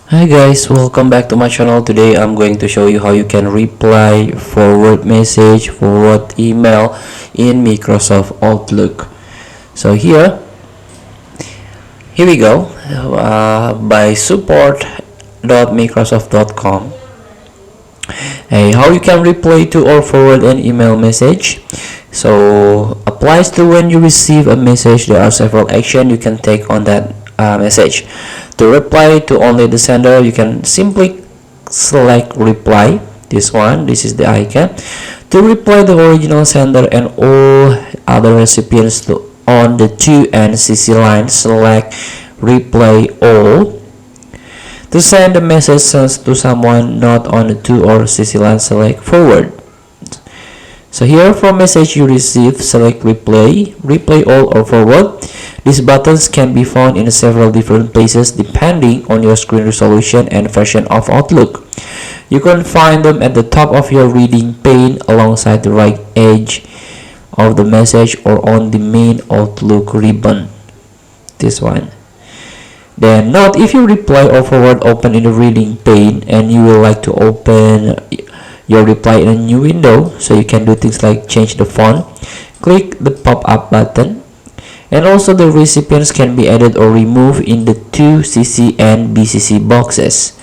Hi guys, welcome back to my channel. Today I'm going to show you how you can reply forward message, forward email in Microsoft Outlook. So here we go, by support.microsoft.com. How you can reply to or forward an email message. So applies to when you receive a message. There are several actions you can take on that message. To reply to only the sender, you can simply select reply. This is the icon. To reply the original sender and all other recipients on the to and CC line, select reply all. To send a message to someone not on the to or CC line, select forward. So here for message you receive, select reply all or forward. These buttons can be found in several different places depending on your screen resolution and version of Outlook. You can find them at the top of your reading pane alongside the right edge of the message or on the main Outlook ribbon. This one. Then note, if you reply or forward open in the reading pane and you would like to open your reply in a new window, so you can do things like change the font, click the pop-up button, and also the recipients can be added or removed in the to CC and BCC boxes.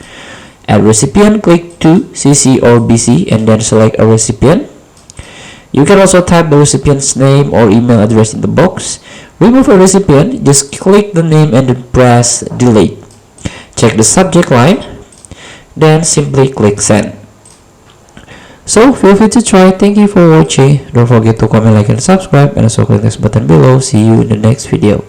Add recipient, click to CC or BC and then select a recipient. You can also type the recipient's name or email address in the box. Remove a recipient, just click the name and then press delete. Check the subject line, then simply click send. So feel free to try. Thank you for watching. Don't forget to comment, like, and subscribe, and also click this button below. See you in the next video.